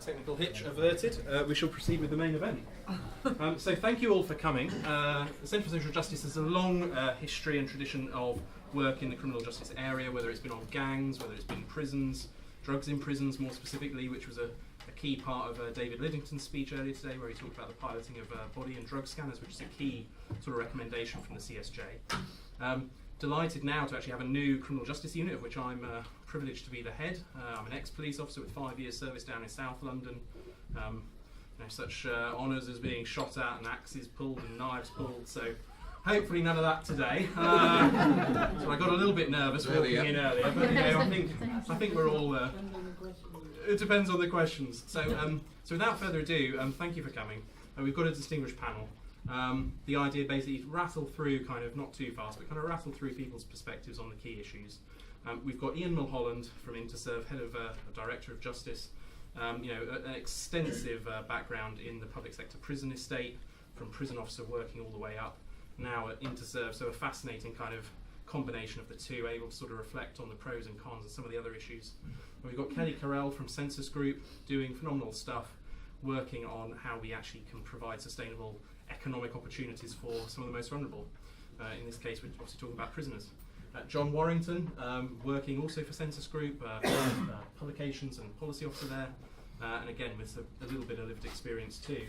technical hitch averted, we shall proceed with the main event. So thank you all for coming. The Centre for Social Justice has a long history and tradition of work in the criminal justice area, whether it's been on gangs, whether it's been prisons, drugs in prisons more specifically, which was a key part of David Lidington's speech earlier today, where he talked about the piloting of body and drug scanners, which is a key sort of recommendation from the CSJ. Delighted now to actually have a new criminal justice unit, of which I'm privileged to be the head. I'm an ex-police officer with 5 years service down in South London. Such honours as being shot at and axes pulled and knives pulled, so hopefully none of that today. So I got a little bit nervous walking in earlier, but I think we're all... it depends on the questions. So without further ado, thank you for coming. We've got a distinguished panel. The idea basically to rattle through, kind of not too fast, but kind of rattle through people's perspectives on the key issues. We've got Ian Mulholland from Interserve, head of Director of Justice. An extensive background in the public sector prison estate, from prison officer working all the way up, now at Interserve, so a fascinating kind of combination of the two, able to sort of reflect on the pros and cons and some of the other issues. And we've got Kelly Carell from Census Group, doing phenomenal stuff, working on how we actually can provide sustainable economic opportunities for some of the most vulnerable. In this case, we're obviously talking about prisoners. John Warrington, working also for Census Group, publications and policy officer there, and again with a little bit of lived experience too.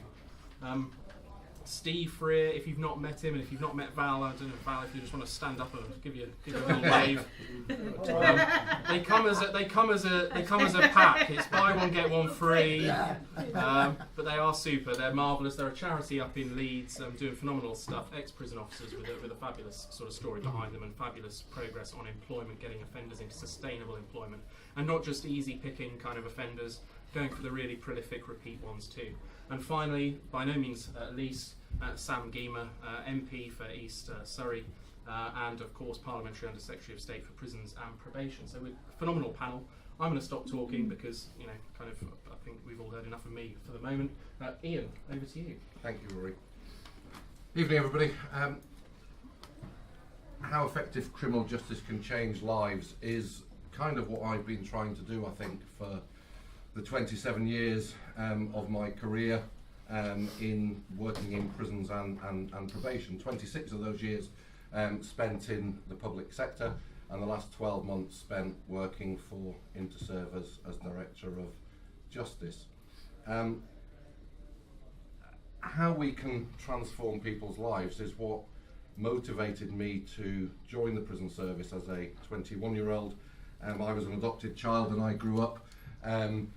Steve Freer, if you've not met him, and if you've not met Val, I don't know, Val, if you just want to stand up and give you a little wave. They come as a pack. It's buy one get one free. But they are super. They're marvellous. They're a charity up in Leeds, doing phenomenal stuff. Ex-prison officers with a fabulous sort of story behind them and fabulous progress on employment, getting offenders into sustainable employment, and not just easy picking kind of offenders, going for the really prolific repeat ones too. And finally, by no means least, Sam Gemer, MP for East Surrey, and of course Parliamentary Under Secretary of State for Prisons and Probation. So we're a phenomenal panel. I'm going to stop talking because, I think we've all heard enough of me for the moment. Ian, over to you. Thank you, Rory. Evening, everybody. How effective criminal justice can change lives is kind of what I've been trying to do, I think, for the 27 years of my career in working in prisons and probation. 26 of those years spent in the public sector, and the last 12 months spent working for Interserve as Director of Justice. How we can transform people's lives is what motivated me to join the prison service as a 21-year-old. I was an adopted child, and I grew up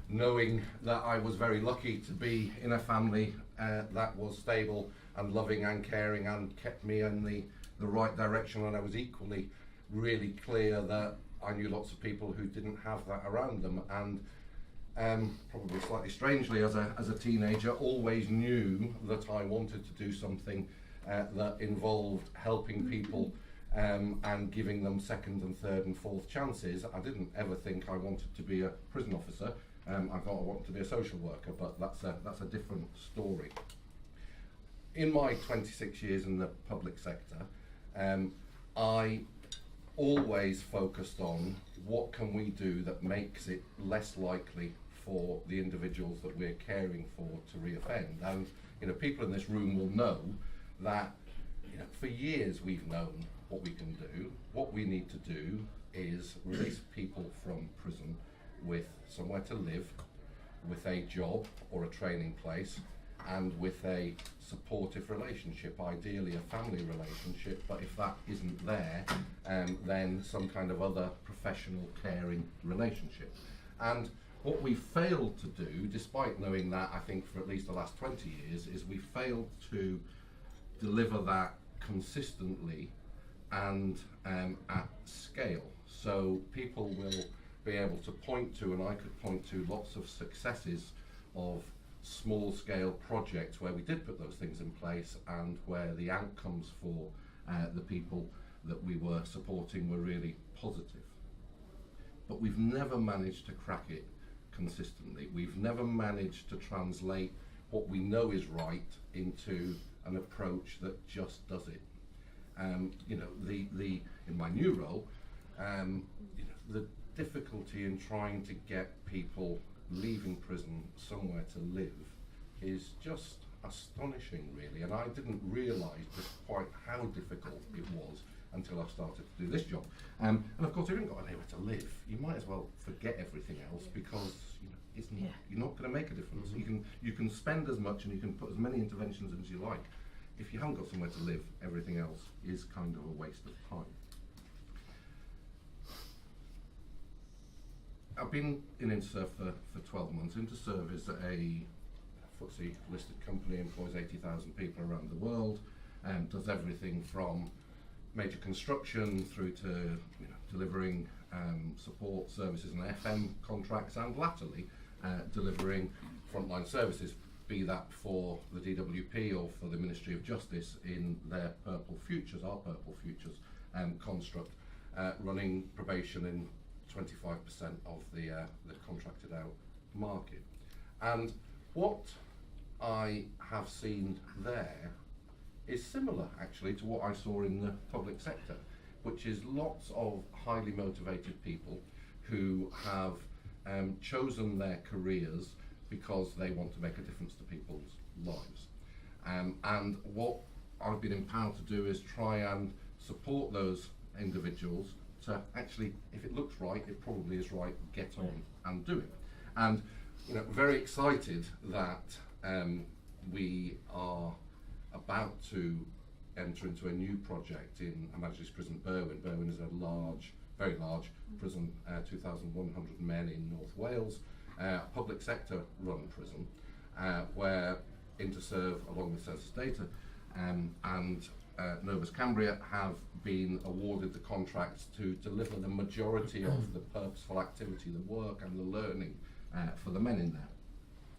knowing that I was very lucky to be in a family that was stable and loving and caring and kept me in the right direction, and I was equally really clear that I knew lots of people who didn't have that around them, and probably slightly strangely as a teenager always knew that I wanted to do something that involved helping people and giving them second and third and fourth chances. I didn't ever think I wanted to be a prison officer. I thought I wanted to be a social worker, but that's a different story. In my 26 years in the public sector, I always focused on what can we do that makes it less likely for the individuals that we're caring for to reoffend. And people in this room will know that for years we've known what we can do. What we need to do is release people from prison with somewhere to live, with a job or a training place, and with a supportive relationship, ideally a family relationship, but if that isn't there, then some kind of other professional caring relationship. And what we failed to do, despite knowing that I think for at least the last 20 years, is we failed to deliver that consistently and at scale. So people will be able to point to, and I could point to lots of successes of small scale projects where we did put those things in place and where the outcomes for the people that we were supporting were really positive. But we've never managed to crack it consistently. We've never managed to translate what we know is right into an approach that just does it. In my new role, the difficulty in trying to get people leaving prison somewhere to live is just astonishing, really, and I didn't realise just quite how difficult it was until I started to do this job. And of course, if you haven't got anywhere to live, you might as well forget everything else, because you're not going to make a difference. You can spend as much and you can put as many interventions in as you like. If you haven't got somewhere to live, everything else is kind of a waste of time. I've been in Interserve for 12 months. Interserve is a FTSE listed company, employs 80,000 people around the world, and does everything from major construction through to delivering support services and FM contracts, and latterly delivering frontline services, be that for the DWP or for the Ministry of Justice in their Purple Futures, our Purple Futures construct, running probation in 25% of the contracted out market. And what I have seen there is similar actually to what I saw in the public sector, which is lots of highly motivated people who have chosen their careers because they want to make a difference to people's lives. And what I've been empowered to do is try and support those individuals to actually, if it looks right, it probably is right, get on and do it. And very excited that we are about to enter into a new project in Her Majesty's Prison Berwyn. Berwyn is a large, very large prison, 2,100 men in North Wales, public sector run prison, where Interserve, along with Census Data and Novus Cambria, have been awarded the contracts to deliver the majority of the purposeful activity, the work and the learning for the men in there.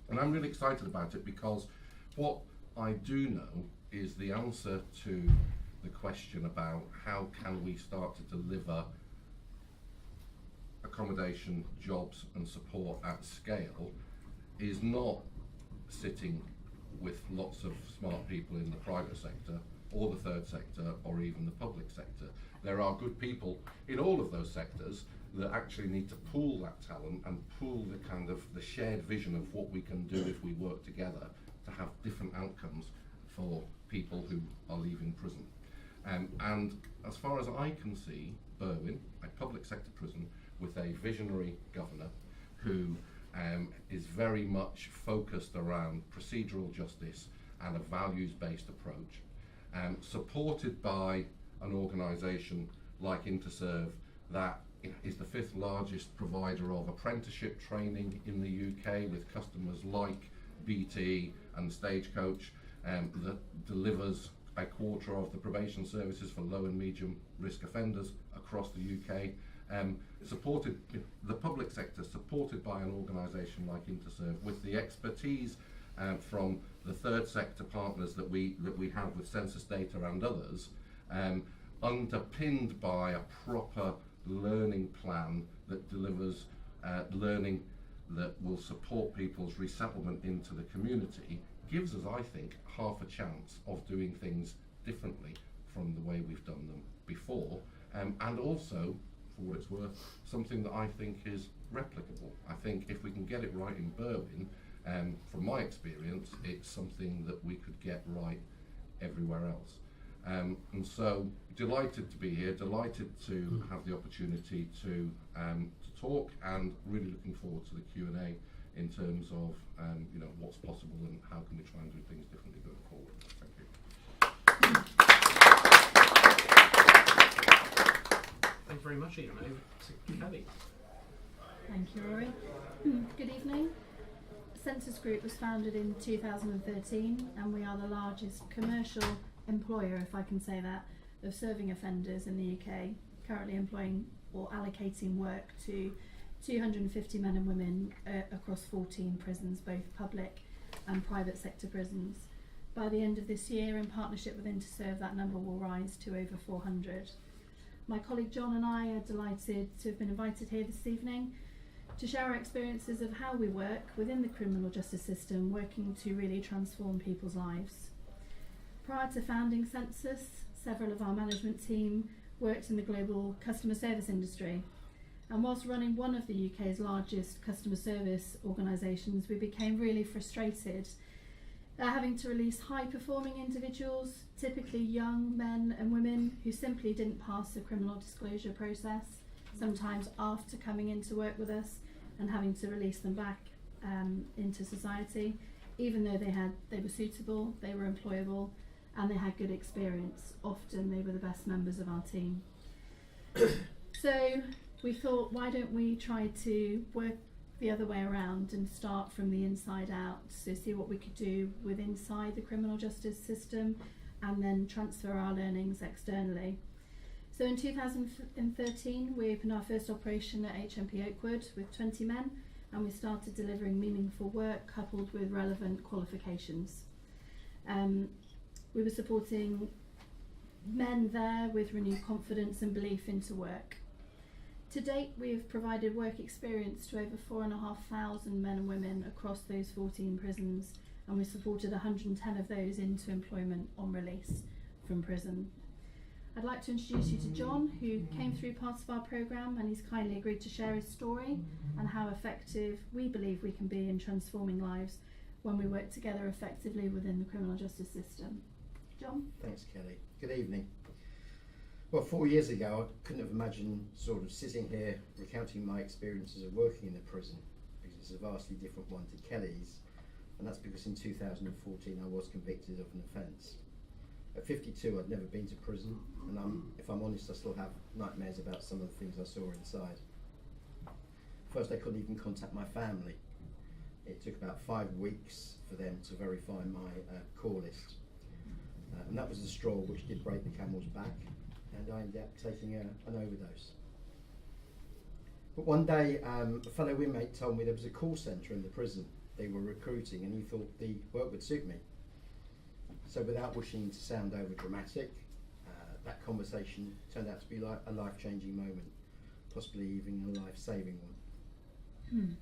And I'm really excited about it, because what I do know is the answer to the question about how can we start to deliver accommodation, jobs and support at scale is not sitting with lots of smart people in the private sector or the third sector or even the public sector. There are good people in all of those sectors that actually need to pool that talent and pool the kind of the shared vision of what we can do if we work together to have different outcomes for people who are leaving prison. And as far as I can see, Berwyn, a public sector prison with a visionary governor who is very much focused around procedural justice and a values-based approach, supported by an organisation like Interserve that is the 5th largest provider of apprenticeship training in the UK, with customers like BT and Stagecoach, that delivers a quarter of the probation services for low and medium risk offenders across the UK. Supported the public sector, supported by an organisation like Interserve, with the expertise from the third sector partners that we have with Census Data and others, underpinned by a proper learning plan that delivers learning that will support people's resettlement into the community, gives us, I think, half a chance of doing things differently from the way we've done them before, and also, for what it's worth, something that I think is replicable. I think if we can get it right in Berwyn, from my experience, it's something that we could get right everywhere else. And so, delighted to be here, delighted to have the opportunity to talk, and really looking forward to the Q&A in terms of what's possible and how can we try and do things differently going forward. Thank you. Thank you very much, Ian. Over to Kelly. Thank you, Rory. Good evening. Census Group was founded in 2013, and we are the largest commercial employer, if I can say that, of serving offenders in the UK, currently employing or allocating work to 250 men and women across 14 prisons, both public and private sector prisons. By the end of this year, in partnership with Interserve, that number will rise to over 400. My colleague John and I are delighted to have been invited here this evening to share our experiences of how we work within the criminal justice system, working to really transform people's lives. Prior to founding Census, several of our management team worked in the global customer service industry, And whilst running one of the UK's largest customer service organisations, we became really frustrated having to release high-performing individuals, typically young men and women who simply didn't pass the criminal disclosure process, sometimes after coming into work with us, and having to release them back into society, even though they were suitable, they were employable, and they had good experience. Often they were the best members of our team. So we thought, why don't we try to work the other way around and start from the inside out, so see what we could do with inside the criminal justice system and then transfer our learnings externally. So in 2013 we opened our first operation at HMP Oakwood with 20 men, and we started delivering meaningful work coupled with relevant qualifications. We were supporting men there with renewed confidence and belief into work. To date, we have provided work experience to over 4,500 men and women across those 14 prisons, and we supported 110 of those into employment on release from prison. I'd like to introduce you to John, who came through part of our programme, and he's kindly agreed to share his story and how effective we believe we can be in transforming lives when we work together effectively within the criminal justice system. John? Thanks, Kelly. Good evening. Well, 4 years ago, I couldn't have imagined sort of sitting here recounting my experiences of working in a prison, because it's a vastly different one to Kelly's, and that's because in 2014 I was convicted of an offence. At 52, I'd never been to prison, and if I'm honest, I still have nightmares about some of the things I saw inside. First, I couldn't even contact my family. It took about 5 weeks for them to verify my call list, and that was the straw which did break the camel's back, and I ended up taking an overdose. But one day, a fellow inmate told me there was a call centre in the prison they were recruiting, and he thought the work would suit me. So without wishing to sound over dramatic, that conversation turned out to be like a life-changing moment, possibly even a life-saving one.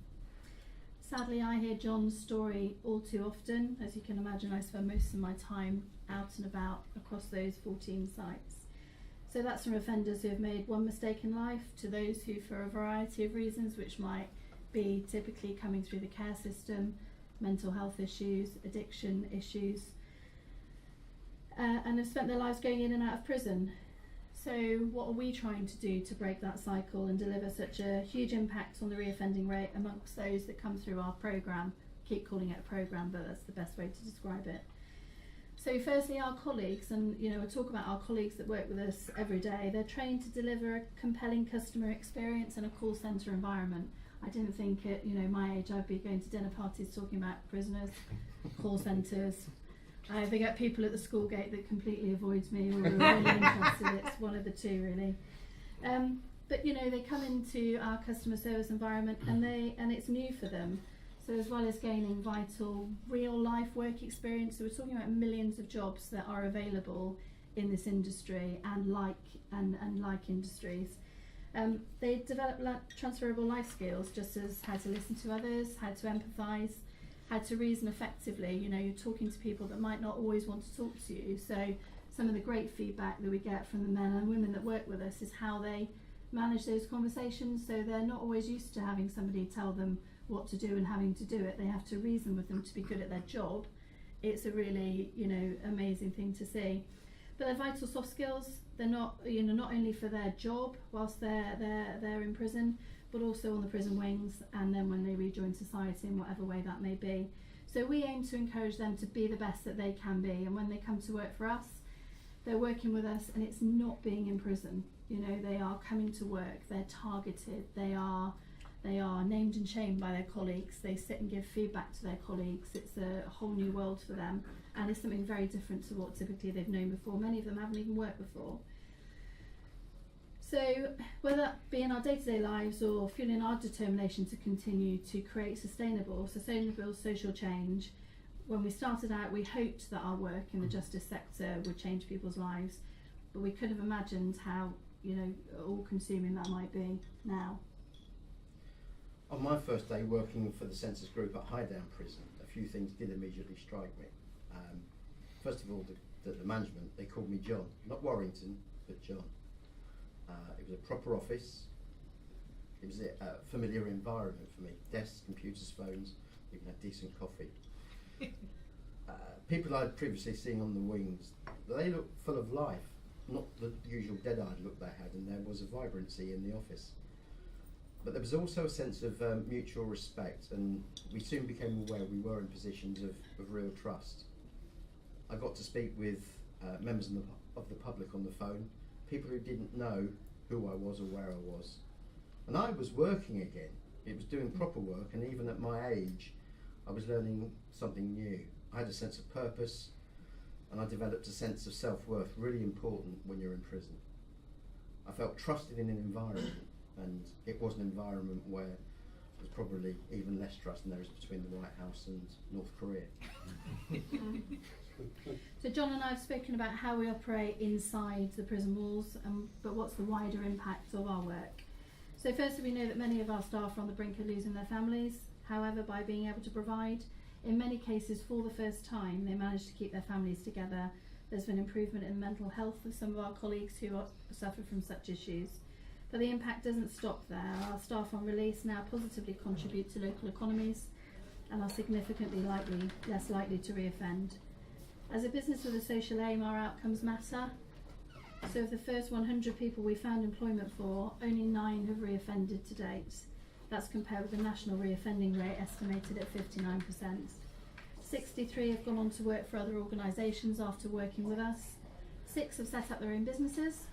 Sadly, I hear John's story all too often. As you can imagine, I spend most of my time out and about across those 14 sites. So that's from offenders who have made one mistake in life to those who, for a variety of reasons, which might be typically coming through the care system, mental health issues, addiction issues, and have spent their lives going in and out of prison. So what are we trying to do to break that cycle and deliver such a huge impact on the reoffending rate amongst those that come through our programme? Keep calling it a programme, but that's the best way to describe it. So firstly, our colleagues, and we talk about our colleagues that work with us every day, they're trained to deliver a compelling customer experience in a call centre environment. I didn't think at my age I'd be going to dinner parties talking about prisoners, call centres. I either get people at the school gate that completely avoids me, or are really interested. It's one of the two, really. But they come into our customer service environment, and it's new for them. So as well as gaining vital, real-life work experience, so we're talking about millions of jobs that are available in this industry and like industries. They develop transferable life skills, just as how to listen to others, how to empathise, how to reason effectively. You're talking to people that might not always want to talk to you. So some of the great feedback that we get from the men and women that work with us is how they manage those conversations. So they're not always used to having somebody tell them what to do and having to do it. They have to reason with them to be good at their job. It's a really amazing thing to see. But they're vital soft skills. They're not not only for their job whilst they're in prison, but also on the prison wings, and then when they rejoin society in whatever way that may be. So we aim to encourage them to be the best that they can be, and when they come to work for us, they're working with us, and it's not being in prison. They are coming to work, they're targeted, they are named and shamed by their colleagues, they sit and give feedback to their colleagues. It's a whole new world for them, and it's something very different to what typically they've known before. Many of them haven't even worked before. So whether that be in our day-to-day lives or fueling our determination to continue to create sustainable social change, when we started out we hoped that our work in the justice sector would change people's lives, but we could have imagined how all-consuming that might be now. On my first day working for the census group at Highdown Prison, a few things did immediately strike me. First of all, the management, they called me John, not Warrington, but John. It was a proper office, It was a familiar environment for me. Desks, computers, phones, even had decent coffee. People I'd previously seen on the wings, they looked full of life, not the usual dead-eyed look they had, and there was a vibrancy in the office. But there was also a sense of mutual respect, and we soon became aware we were in positions of real trust. I got to speak with members of the public on the phone, people who didn't know who I was or where I was. And I was working again. It was doing proper work, and even at my age, I was learning something new. I had a sense of purpose, and I developed a sense of self-worth, really important when you're in prison. I felt trusted in an environment, and it was an environment where there was probably even less trust than there is between the White House and North Korea. So John and I have spoken about how we operate inside the prison walls, but what's the wider impact of our work? So firstly, we know that many of our staff are on the brink of losing their families. However, by being able to provide, in many cases for the first time, they manage to keep their families together. There's been improvement in the mental health of some of our colleagues who suffer from such issues. But the impact doesn't stop there. Our staff on release now positively contribute to local economies and are significantly less likely to reoffend. As a business with a social aim, our outcomes matter. So of the first 100 people we found employment for, only 9 have reoffended to date. That's compared with the national reoffending rate estimated at 59%. 63 have gone on to work for other organisations after working with us. 6 have set up their own businesses.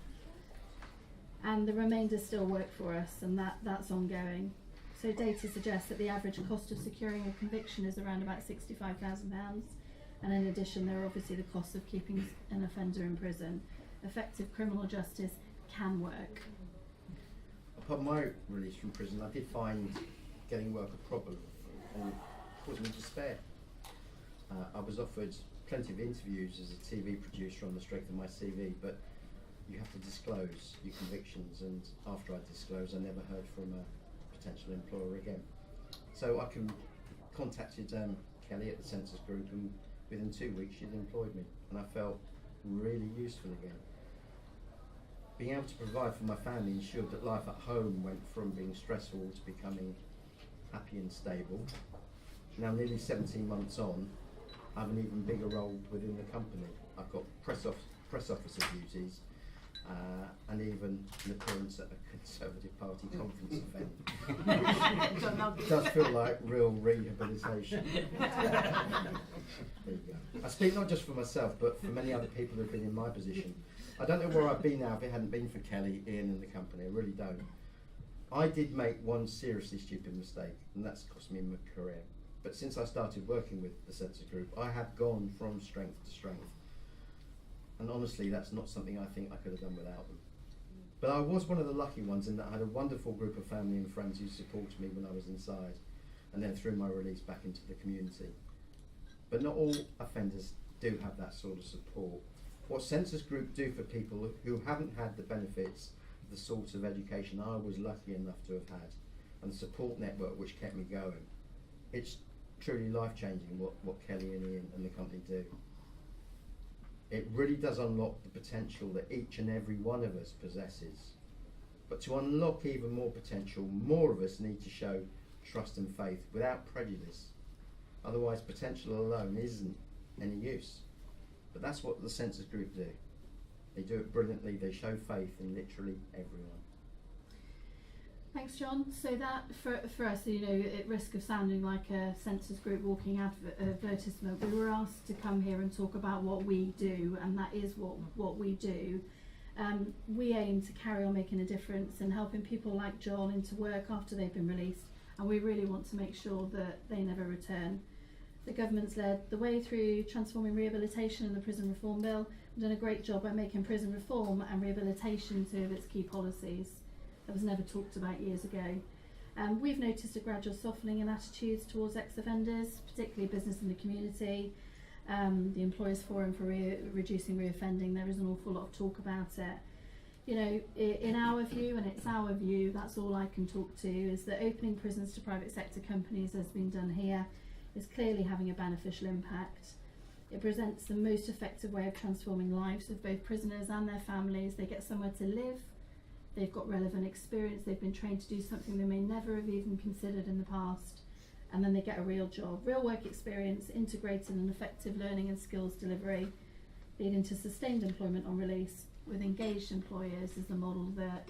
And the remainder still work for us, and that's ongoing. So data suggests that the average cost of securing a conviction is around about £65,000. And in addition, there are obviously the costs of keeping an offender in prison. Effective criminal justice can work. Upon my release from prison, I did find getting work a problem and caused me despair. I was offered plenty of interviews as a TV producer on the strength of my CV, but you have to disclose your convictions, and after I disclosed, I never heard from a potential employer again. So I contacted Kelly at the Census Group, and within 2 weeks she'd employed me, and I felt really useful again. Being able to provide for my family ensured that life at home went from being stressful to becoming happy and stable. Now, nearly 17 months on, I have an even bigger role within the company. I've got press officer duties, and even an appearance at a Conservative Party conference event. It does feel like real rehabilitation. There you go. I speak not just for myself, but for many other people who've been in my position. I don't know where I'd be now if it hadn't been for Kelly, Ian and the company. I really don't. I did make one seriously stupid mistake, and that's cost me my career. But since I started working with the Census Group, I have gone from strength to strength. And honestly, that's not something I think I could have done without them. But I was one of the lucky ones in that I had a wonderful group of family and friends who supported me when I was inside, and then through my release back into the community. But not all offenders do have that sort of support. What Census Group do for people who haven't had the benefits of the sorts of education I was lucky enough to have had, and the support network which kept me going, it's truly life-changing what Kelly and Ian and the company do. It really does unlock the potential that each and every one of us possesses. But to unlock even more potential, more of us need to show trust and faith without prejudice. Otherwise, potential alone isn't any use. But that's what the Census Group do. They do it brilliantly. They show faith in literally everyone. Thanks, John. So that, for us, you know, at risk of sounding like a Census Group walking advertisement, we were asked to come here and talk about what we do, and that is what we do. We aim to carry on making a difference and helping people like John into work after they've been released, and we really want to make sure that they never return. The government's led the way through transforming rehabilitation and the Prison Reform Bill, and done a great job by making prison reform and rehabilitation two of its key policies that was never talked about years ago. We've noticed a gradual softening in attitudes towards ex-offenders, particularly business in the community. The Employers Forum for Reducing Reoffending, there is an awful lot of talk about it. You know, in our view, and it's our view, that's all I can talk to, is that opening prisons to private sector companies, as has been done here, is clearly having a beneficial impact. It presents the most effective way of transforming lives of both prisoners and their families. They get somewhere to live, they've got relevant experience, they've been trained to do something they may never have even considered in the past, and then they get a real job, real work experience integrated in effective learning and skills delivery, leading to sustained employment on release with engaged employers is the model that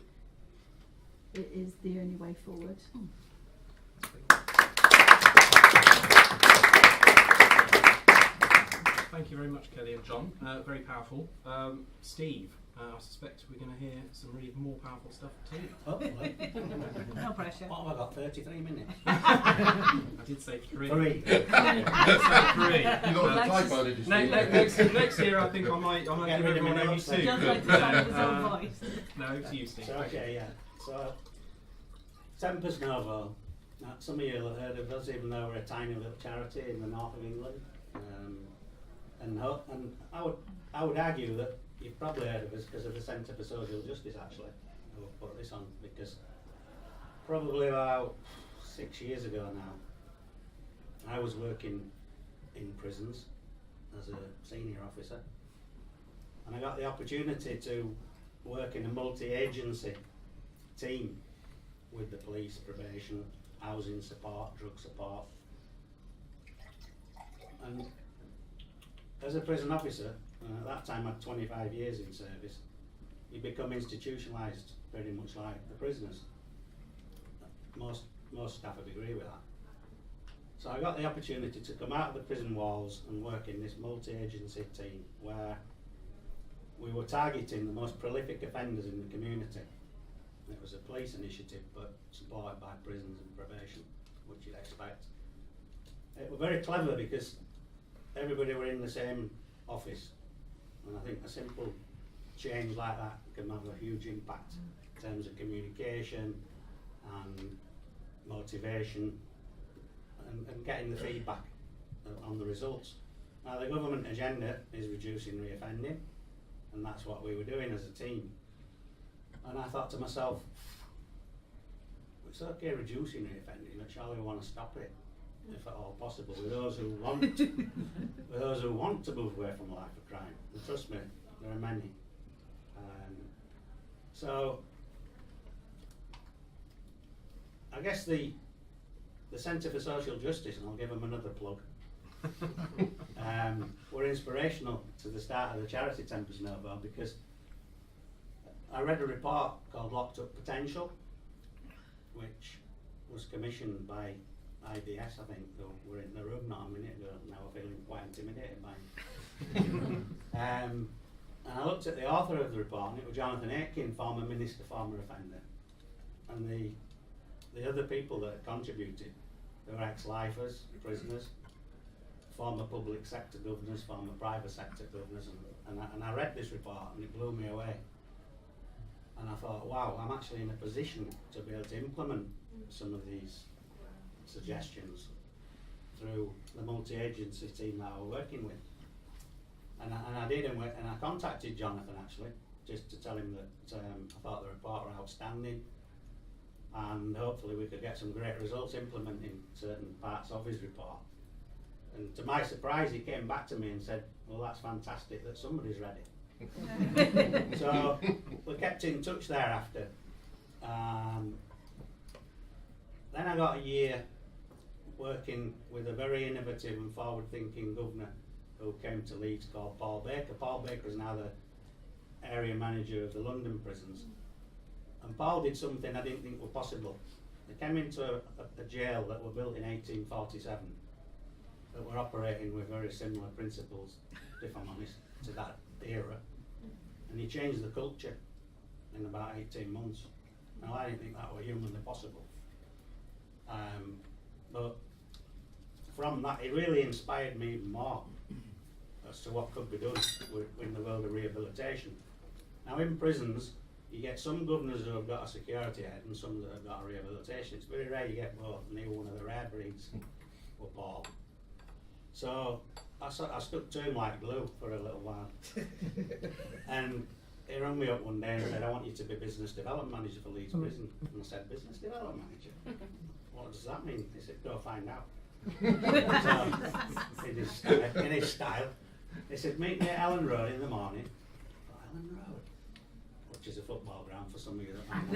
it is the only way forward. Thank you very much, Kelly and John. Very powerful. Steve, I suspect we're going to hear some really more powerful stuff too. Hopefully. No pressure. What have I got? 33 minutes? I did say 3. 3. I did say 3. You got a typo, did you see? Next year, I think I might Get give rid of everyone my only notes 2. then. Just like the but, sound of his own voice. No, it's you, Steve. So, okay, yeah. So, Tempus Novo. Now, some of you will have heard of us, even though we're a tiny little charity in the north of England. And I would argue that you've probably heard of us because of the Centre for Social Justice, actually. I will put this on because probably about 6 years ago now, I was working in prisons as a senior officer, and I got the opportunity to work in a multi-agency team with the police, probation, housing support, drug support. And as a prison officer, at that time I had 25 years in service, you become institutionalised very much like the prisoners. Most staff would agree with that. So I got the opportunity to come out of the prison walls and work in this multi-agency team where we were targeting the most prolific offenders in the community. It was a police initiative, but supported by prisons and probation, which you'd expect. It was very clever because everybody were in the same office, and I think a simple change like that can have a huge impact in terms of communication and motivation and getting the feedback on the results. Now the government agenda is reducing reoffending, and that's what we were doing as a team. And I thought to myself, it's okay reducing reoffending, but surely we want to stop it, if at all possible, with those who want with those who want to move away from a life of crime. And trust me, there are many. So I guess the Centre for Social Justice, and I'll give them another plug, were inspirational to the start of the charity Tempus Novo because I read a report called Locked Up Potential, which was commissioned by IDS, I think, who were in the room not a minute ago. Now I'm feeling quite intimidated by him. And I looked at the author of the report, and it was Jonathan Aitken, former minister, former offender. And the other people that had contributed, they were ex-lifers, prisoners, former public sector governors, former private sector governors, and I read this report and it blew me away. And I thought, wow, I'm actually in a position to be able to implement some of these suggestions through the multi-agency team that I was working with. And I did, and I contacted Jonathan actually, just to tell him that I thought the report were outstanding, and hopefully we could get some great results implementing certain parts of his report. And to my surprise, he came back to me and said, well, that's fantastic that somebody's ready. So we kept in touch thereafter. Then I got a year working with a very innovative and forward-thinking governor who came to Leeds called Paul Baker. Paul Baker is now the area manager of the London prisons. And Paul did something I didn't think was possible. They came into a jail that were built in 1847 that were operating with very similar principles, if I'm honest, to that era. And he changed the culture in about 18 months. Now I didn't think that was humanly possible. But from that, it really inspired me even more as to what could be done in the world of rehabilitation. Now in prisons, you get some governors who have got a security head and some that have got a rehabilitation. It's very rare you get both, and he was one of the rare breeds with Paul. So I stuck to him like glue for a little while. And he rang me up one day and said, I want you to be business development manager for Leeds Prison. And I said, business development manager? What does that mean? He said, go find out. So in his style, he said, meet me at Ellen Road in the morning. Ellen Road? which is a football ground for some of you that might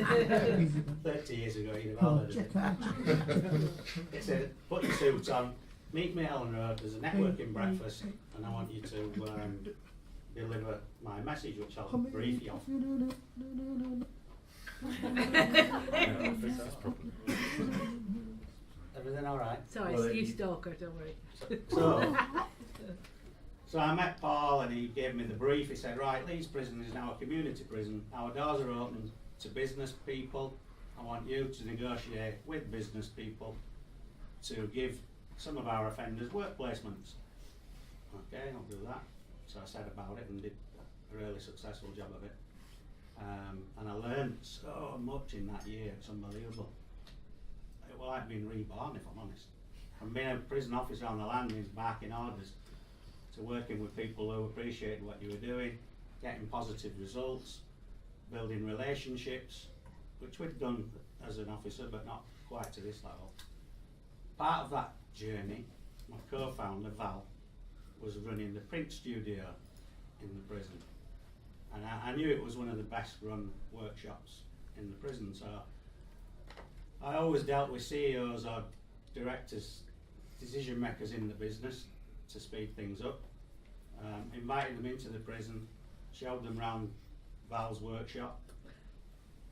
not. 30 years ago, you'd have all heard of it. It said, put your suit on, meet me at Ellen Road, there's a networking breakfast, and I want you to deliver my message, which I'll brief you on. Everything all right? Sorry, Well, it's you you- stalker, don't worry. So I met Paul and he gave me the brief. He said, right, Leeds Prison is now a community prison. Our doors are open to business people. I want you to negotiate with business people to give some of our offenders work placements. Okay, I'll do that. So I said about it and did a really successful job of it. And I learned so much in that year, it's unbelievable. It was like being reborn, if I'm honest. From being a prison officer on the landings, barking orders, to working with people who appreciated what you were doing, getting positive results, building relationships, which we'd done as an officer, but not quite to this level. Part of that journey, my co-founder, Val, was running the print studio in the prison. And I knew it was one of the best run workshops in the prison, so I always dealt with CEOs or directors, decision makers in the business to speed things up. Invited them into the prison, showed them around Val's workshop,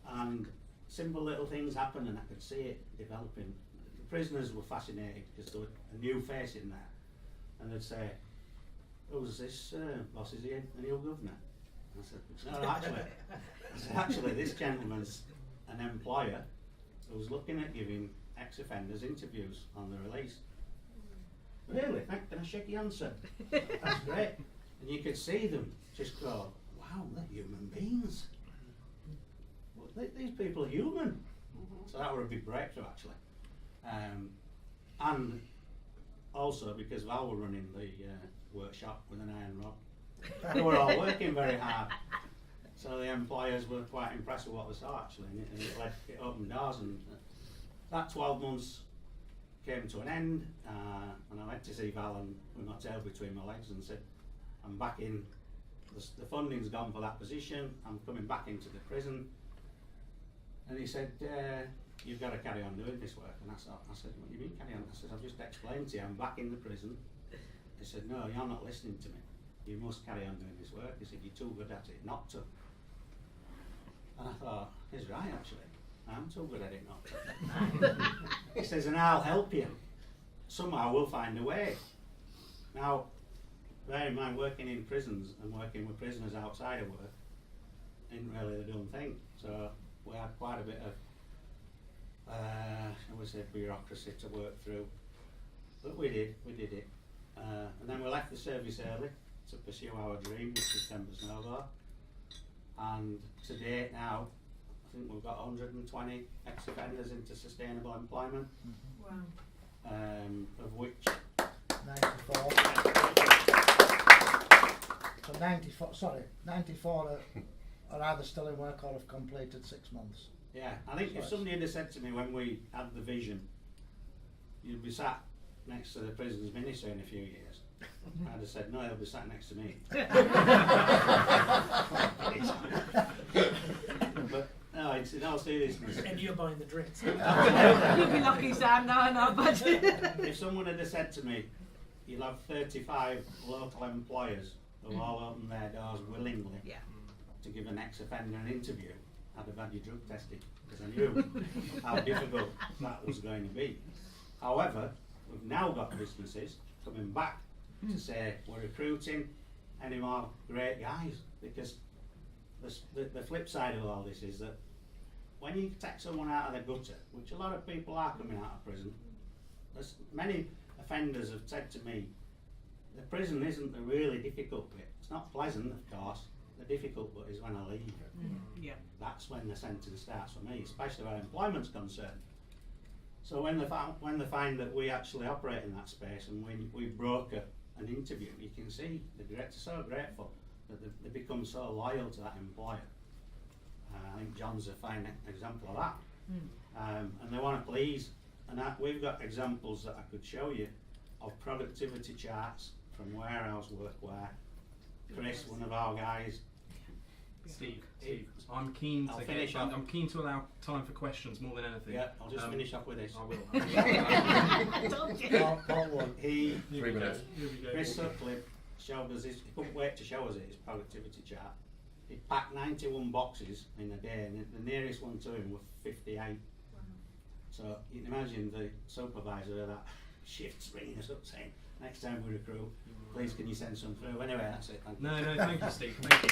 and simple little things happened and I could see it developing. The prisoners were fascinated because there was a new face in there, and they'd say, "Who's this boss? Is he the new governor?" I said, "No, actually, this gentleman's an employer who's looking at giving ex-offenders interviews on the release." "Really? Can I shake your hand, sir?" "That's great." And you could see them just go, "Wow, they're human beings. Well, these people are human." So that was a big breakthrough, actually. And also because Val were running the workshop with an iron rod, they were all working very hard. So the employers were quite impressed with what they saw, actually, and it opened doors. And that 12 months came to an end, and I went to see Val and with my tail between my legs and said, "I'm back in, the funding's gone for that position, I'm coming back into the prison." And he said, "You've got to carry on doing this work." And I said, "What do you mean carry on?" I said, "I've just explained to you, I'm back in the prison." He said, "No, you're not listening to me. You must carry on doing this work." He said, "You're too good at it not to." And I thought, he's right, actually. I'm too good at it not to. He says, "And I'll help you. Somehow we'll find a way." Now, bear in mind, working in prisons and working with prisoners outside of work isn't really the done thing. So we had quite a bit of, shall we say, bureaucracy to work through. But we did it. And then we left the service early to pursue our dream, which is Tempus Nova. And to date now, I think we've got 120 ex-offenders into sustainable employment, Wow. of which 94. So 94 are either still in work or have completed 6 months. Yeah, I think if somebody had said to me when we had the vision, you'd be sat next to the prisons minister in a few years, I'd have said, "No, he'll be sat next to me." But no, it's in all seriousness. And you're buying the drinks. You'll be lucky, Sam, now I know, but If someone had said to me, "You'll have 35 local employers who all open their doors willingly yeah. to give an ex-offender an interview," I'd have had you drug tested, because I knew how difficult that was going to be. However, we've now got businesses coming back to say, "We're recruiting any more great guys," because the flip side of all this is that when you take someone out of the gutter, which a lot of people are coming out of prison, there's many offenders have said to me, the prison isn't the really difficult bit. It's not pleasant, of course. The difficult bit is when I leave. Yeah. That's when the sentence starts for me, especially where employment's concerned. So when they find that we actually operate in that space and we broker an interview, you can see the director's so grateful that they become so loyal to that employer. I think John's a fine example of that. And they want to please. And we've got examples that I could show you of productivity charts from warehouse work where Chris, one of our guys, Steve, I'm keen I'll to finish get. off. I'm keen to allow time for questions more than anything. Yeah, I'll just finish off with this. I will. Part one. He, 3 minutes. Here we go. Chris Sutcliffe, showed us his, he couldn't wait to show us it, his productivity chart. He packed 91 boxes in a day, and the nearest one to him was 58. So you can imagine the supervisor of that shift's ringing us up saying, next time we recruit, please can you send some through? Anyway, that's it. Thank you. No, thank you, Steve. Thank you.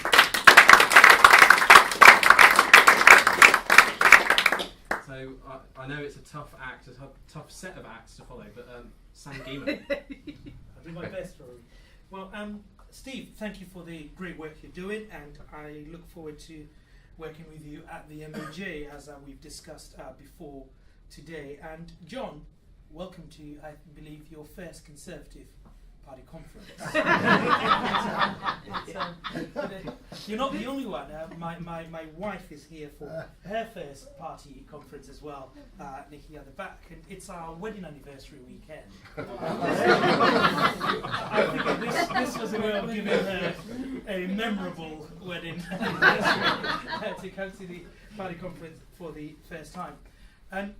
So I know it's a tough act, a tough set of acts to follow, but Sam Geeman. I'll do my best, Rory. Well, Steve, thank you for the great work you're doing, and I look forward to working with you at the MOJ as we've discussed before today. And John, welcome to, I believe, your first Conservative Party conference. You're not the only one. My wife is here for her first party conference as well, Nikki at the back, and it's our wedding anniversary weekend. I think this was a way of giving her a memorable wedding anniversary to come to the party conference for the first time. And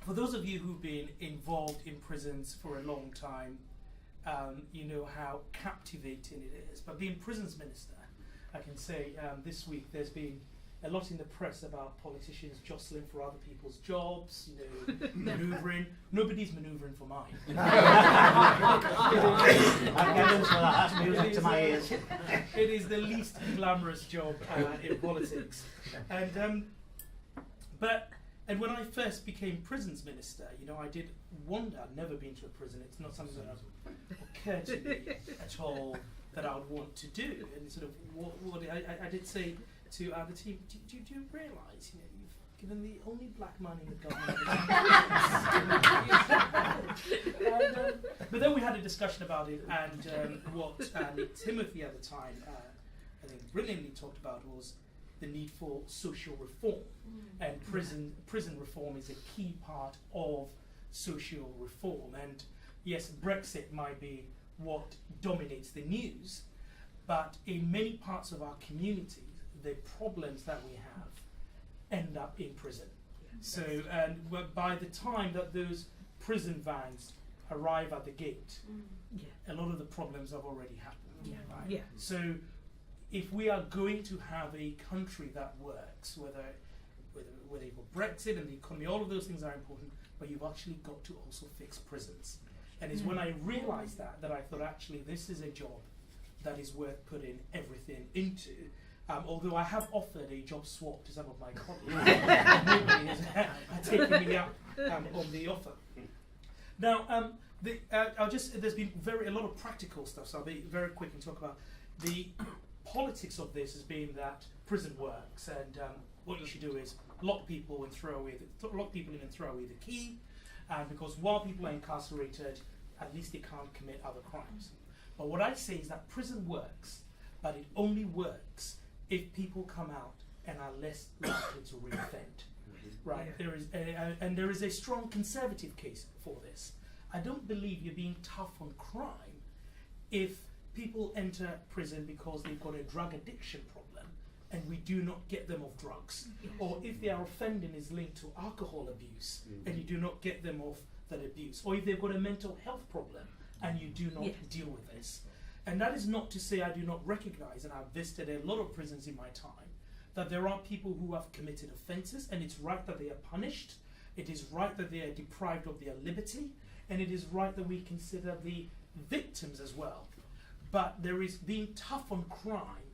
for those of you who've been involved in prisons for a long time, you know how captivating it is. But being prisons minister, I can say this week there's been a lot in the press about politicians jostling for other people's jobs, you know, manoeuvring. Nobody's manoeuvring for mine. Thank heavens for that. That's music to my ears. It is the least glamorous job in politics. And and when I first became prisons minister, you know, I did wonder. I'd never been to a prison. It's not something that occurred to me at all that I would want to do. And sort of what I did say to the team, do you realise, you know, you've given the only black man in the government. But then we had a discussion about it, and what Timothy at the time, I think, brilliantly talked about was the need for social reform, and prison reform is a key part of social reform. And yes, Brexit might be what dominates the news, but in many parts of our communities, the problems that we have end up in prison. So, and by the time that those prison vans arrive at the gate, a lot of the problems have already happened. Right? So, if we are going to have a country that works, whether you've got Brexit and the economy, all of those things are important, but you've actually got to also fix prisons. And it's when I realised that I thought, actually, this is a job that is worth putting everything into. Although I have offered a job swap to some of my colleagues, nobody has taken me up on the offer. Now, there's been a lot of practical stuff, so I'll be very quick and talk about the politics of this. Has been that prison works, and what you should do is lock people in and throw away the key, because while people are incarcerated, at least they can't commit other crimes. But what I say is that prison works, but it only works if people come out and are less likely to reoffend. Right? There is a strong conservative case for this. I don't believe you're being tough on crime if people enter prison because they've got a drug addiction problem and we do not get them off drugs, or if their offending is linked to alcohol abuse and you do not get them off that abuse, or if they've got a mental health problem and you do not deal with this. And that is not to say I do not recognize, and I've visited a lot of prisons in my time, that there are people who have committed offences, and it's right that they are punished, it is right that they are deprived of their liberty, and it is right that we consider the victims as well. But there is being tough on crime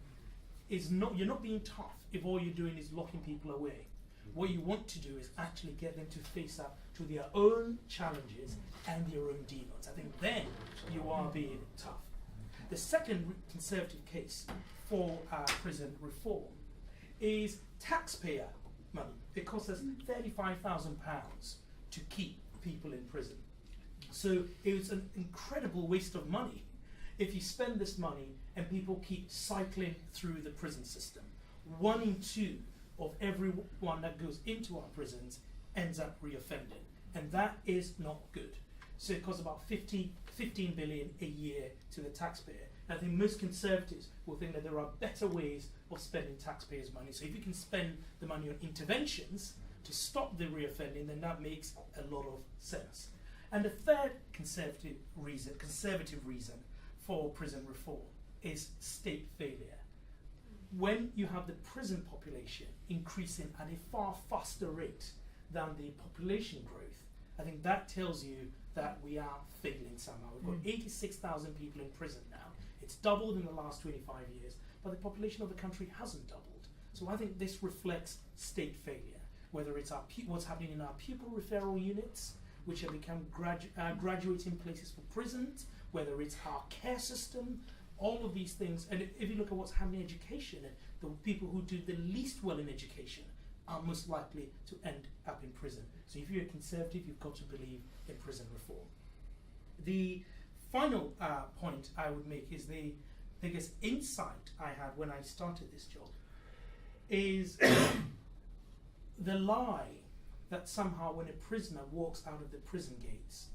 is not, you're not being tough if all you're doing is locking people away. What you want to do is actually get them to face up to their own challenges and their own demons. I think then you are being tough. The second conservative case for prison reform is taxpayer money. It costs us £35,000 to keep people in prison. So it's an incredible waste of money if you spend this money and people keep cycling through the prison system. 1 in 2 of everyone that goes into our prisons ends up reoffending, and that is not good. So it costs about 15 billion a year to the taxpayer. And I think most Conservatives will think that there are better ways of spending taxpayers' money. So if you can spend the money on interventions to stop the reoffending, then that makes a lot of sense. And the third conservative reason for prison reform is state failure. When you have the prison population increasing at a far faster rate than the population growth, I think that tells you that we are failing somehow. We've got 86,000 people in prison now. It's doubled in the last 25 years, but the population of the country hasn't doubled. So I think this reflects state failure, whether it's what's happening in our pupil referral units, which have become graduating places for prisons, whether it's our care system, all of these things. And if you look at what's happening in education, the people who do the least well in education are most likely to end up in prison. So if you're a Conservative, you've got to believe in prison reform. The final point I would make is the biggest insight I had when I started this job is the lie that somehow when a prisoner walks out of the prison gates,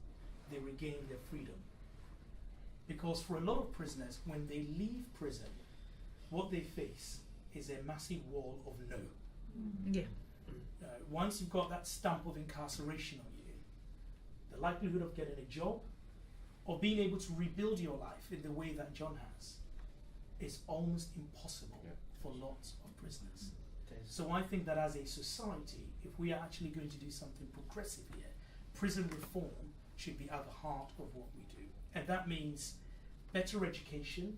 they regain their freedom. Because for a lot of prisoners, when they leave prison, what they face is a massive wall of no. Yeah. Once you've got that stamp of incarceration on you, the likelihood of getting a job or being able to rebuild your life in the way that John has is almost impossible for lots of prisoners. So I think that as a society, if we are actually going to do something progressive here, prison reform should be at the heart of what we do. And that means better education,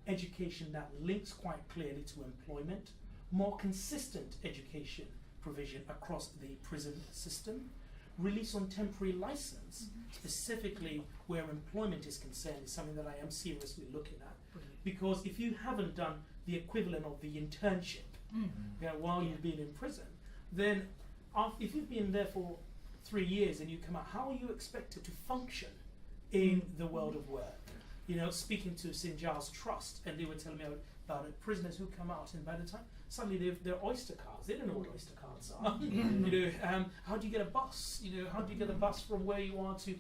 education that links quite clearly to employment, more consistent education provision across the prison system, release on temporary license, specifically where employment is concerned, is something that I am seriously looking at. Because if you haven't done the equivalent of the internship while you've been in prison, then if you've been there for 3 years and you come out, how are you expected to function in the world of work? You know, speaking to St. Giles Trust, and they were telling me about prisoners who come out, and by the time suddenly they're Oyster cards. They don't know what Oyster cards are. You know, how do you get a bus? You know, how do you get a bus from where you are to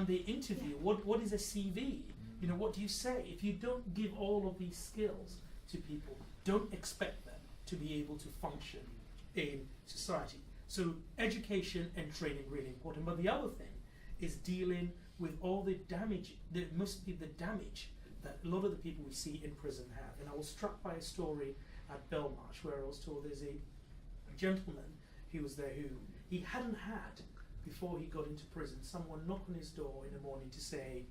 the interview? What is a CV? You know, what do you say? If you don't give all of these skills to people, don't expect them to be able to function in society. So education and training really important. But the other thing is dealing with all the damage, mostly the damage that a lot of the people we see in prison have. And I was struck by a story at Belmarsh where I was told there's a gentleman who was there who he hadn't had, before he got into prison, someone knock on his door in the morning to say,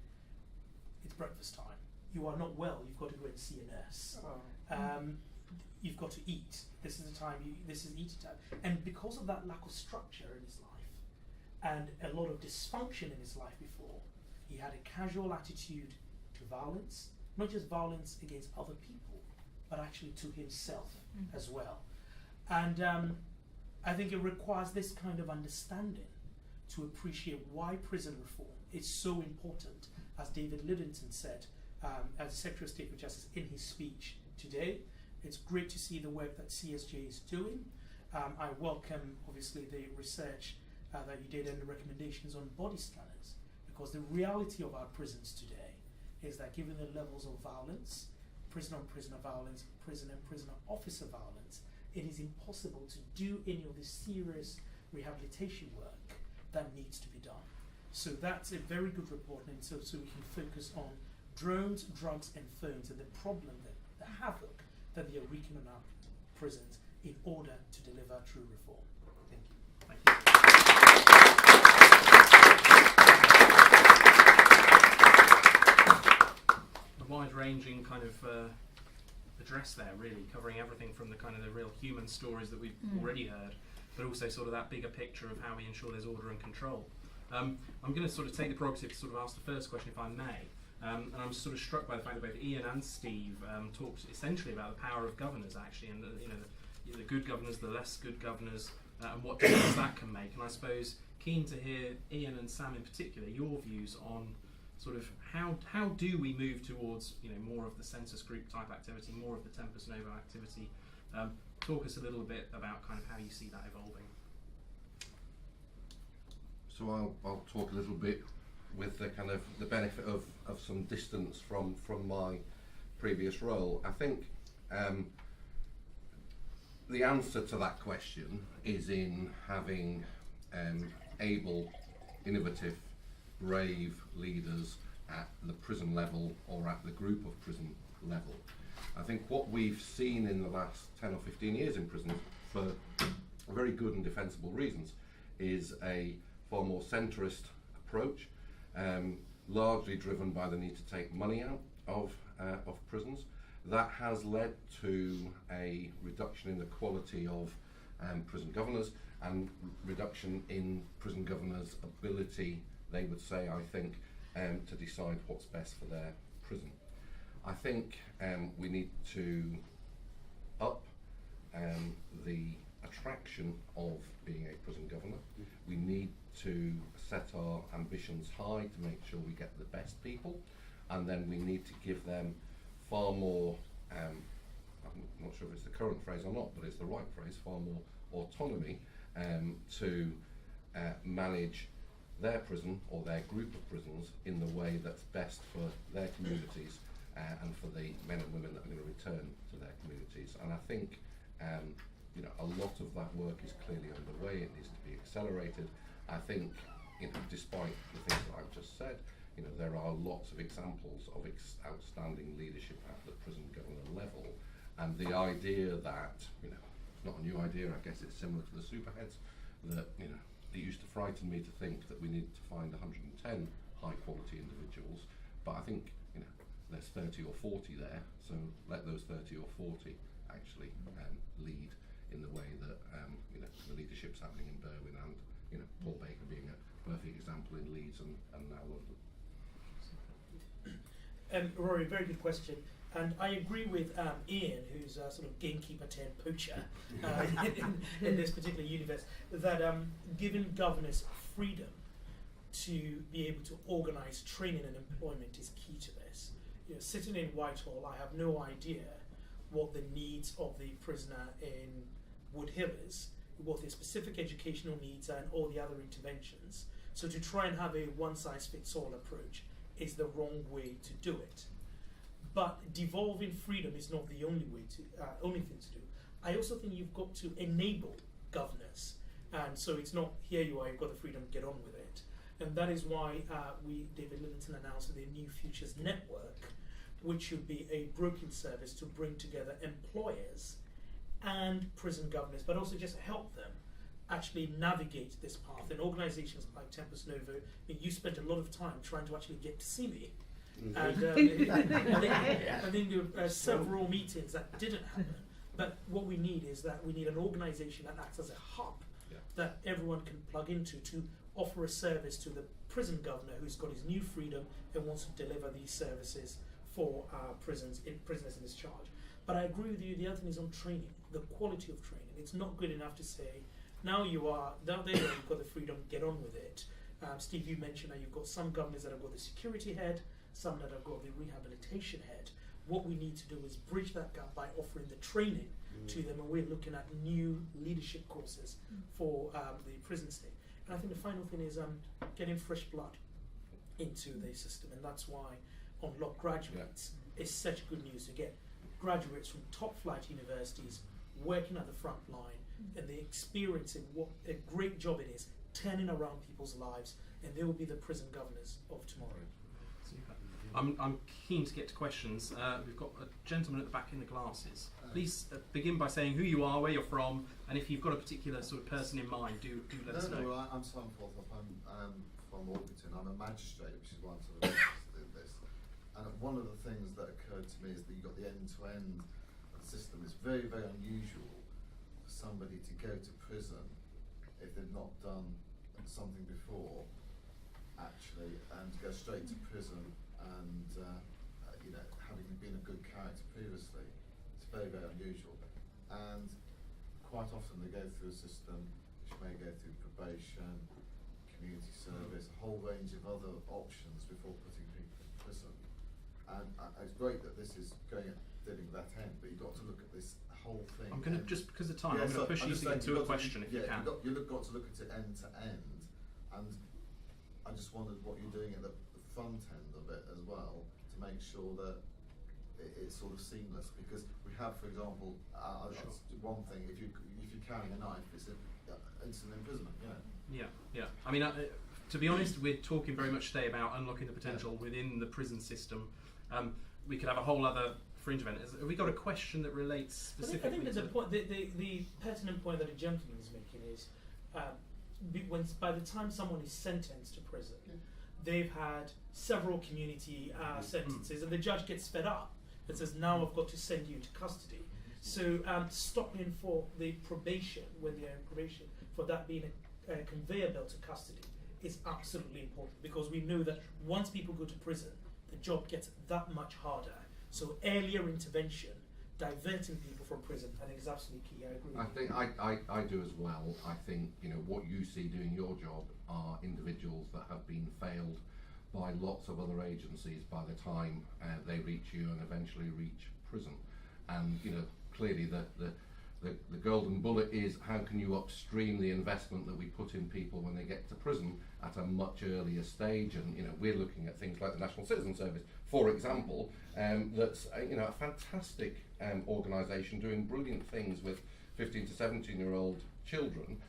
it's breakfast time, you are not well, you've got to go and see a nurse. You've got to eat, this is the time, this is eating time. And because of that lack of structure in his life, and a lot of dysfunction in his life before, he had a casual attitude to violence, not just violence against other people, but actually to himself as well. And I think it requires this kind of understanding to appreciate why prison reform is so important, as David Lidington said, as Secretary of State for Justice in his speech today. It's great to see the work that CSJ is doing. I welcome, obviously, the research that you did and the recommendations on body scanners, because the reality of our prisons today is that given the levels of violence, prisoner-on-prisoner violence, prisoner and prisoner officer violence, it is impossible to do any of the serious rehabilitation work that needs to be done. So that's a very good report, and so we can focus on drones, drugs and phones and the problem, the havoc that they are wreaking on our prisons in order to deliver true reform. Thank you. Thank you. A wide-ranging kind of address there, really, covering everything from the kind of the real human stories that we've already heard, but also sort of that bigger picture of how we ensure there's order and control. I'm going to sort of take the prerogative to sort of ask the first question, if I may. And I'm sort of struck by the fact that both Ian and Steve talked essentially about the power of governors, actually, and the good governors, the less good governors, and what difference that can make. And I suppose keen to hear Ian and Sam in particular your views on sort of how do we move towards more of the census group type activity, more of the Tempus Novo activity. Talk us a little bit about kind of how you see that evolving. So I'll talk a little bit with the kind of the benefit of some distance from my previous role. I think the answer to that question is in having able, innovative, brave leaders at the prison level or at the group of prison level. I think what we've seen in the last 10 or 15 years in prison, for very good and defensible reasons, is a far more centrist approach, largely driven by the need to take money out of prisons. That has led to a reduction in the quality of prison governors and reduction in prison governors' ability, they would say, I think, to decide what's best for their prison. I think we need to up the attraction of being a prison governor. We need to set our ambitions high to make sure we get the best people, and then we need to give them far more, I'm not sure if it's the current phrase or not, but it's the right phrase, far more autonomy to manage their prison or their group of prisons in the way that's best for their communities and for the men and women that are going to return to their communities. And I think you know, a lot of that work is clearly underway. It needs to be accelerated. I think, you know, despite the things that I've just said, you know, there are lots of examples of outstanding leadership at the prison governor level, and the idea that, you know, it's not a new idea, I guess it's similar to the superheads, that, you know, it used to frighten me to think that we needed to find 110 high quality individuals, but I think, you know, there's 30 or 40 there, so let those 30 or 40 actually lead in the way that you know, the leadership's happening in Berwyn, and, you know, Paul Baker being a perfect example in Leeds and now London. Rory, very good question. And I agree with Ian, who's a sort of gamekeeper turned poacher in this particular universe, that giving governors freedom to be able to organise training and employment is key to this. You know, sitting in Whitehall, I have no idea what the needs of the prisoner in Wood Hill is, what their specific educational needs are, and all the other interventions. So to try and have a one-size-fits-all approach is the wrong way to do it. But devolving freedom is not the only way to only thing to do. I also think you've got to enable governors, and so it's not here you are, you've got the freedom, get on with it. And that is why David Livingstone announced the New Futures Network, which should be a broking service to bring together employers and prison governors, but also just help them actually navigate this path. And organisations like Tempus Novo, I mean, you spent a lot of time trying to actually get to see me. And I think there were several meetings that didn't happen. But what we need is that we need an organisation that acts as a hub that everyone can plug into to offer a service to the prison governor who's got his new freedom and wants to deliver these services for prisoners in his charge. But I agree with you, the other thing is on training, the quality of training. It's not good enough to say, now there you you've got the freedom, get on with it. Steve, you mentioned that you've got some governors that have got the security head, some that have got the rehabilitation head. What we need to do is bridge that gap by offering the training to them, and we're looking at new leadership courses for the prison state. And I think the final thing is getting fresh blood into the system, and that's why Unlock Graduates is such good news to get graduates from top flight universities working at the front line, and they're experiencing what a great job it is turning around people's lives, and they will be the prison governors of tomorrow. I'm keen to get to questions. We've got a gentleman at the back in the glasses. Please begin by saying who you are, where you're from, and if you've got a particular sort of person in mind, do let us know. No, I'm Simon Forthorpe. I'm from Orpington. I'm a magistrate, which is why I'm sort of interested in this. And one of the things that occurred to me is that you've got the end-to-end system. It's very, very unusual for somebody to go to prison if they've not done something before, actually, and go straight to prison and you know, having been a good character previously. It's very, very unusual. And quite often they go through a system which may go through probation, community service, a whole range of other options before putting people in prison. And it's great that this is going at dealing with that end, but you've got to look at this whole thing. I'm going to, just because of time, I'm going to push you into a question if you can. You've got to look at it end to end. And I just wondered what you're doing at the front end of it as well to make sure that it's sort of seamless, because we have, for example, that's one thing. If you're carrying a knife, it's instant imprisonment. Yeah. I mean, to be honest, we're talking very much today about unlocking the potential within the prison system. We could have a whole other fringe event. Have we got a question that relates specifically? I think there's a point. The pertinent point that the gentleman is making is by the time someone is sentenced to prison, they've had several community sentences, and the judge gets fed up and says, "Now I've got to send you into custody." So stopping for the probation, when they're in probation, for that being a conveyor belt to custody is absolutely important, because we know that once people go to prison, the job gets that much harder. So earlier intervention, diverting people from prison, I think is absolutely key. I agree. I think I do as well. I think, you know, what you see doing your job are individuals that have been failed by lots of other agencies by the time they reach you and eventually reach prison. And, you know, clearly the golden bullet is how can you upstream the investment that we put in people when they get to prison at a much earlier stage. And, you know, we're looking at things like the National Citizen Service, for example, that's you know, a fantastic organisation doing brilliant things with 15 to 17-year-old children,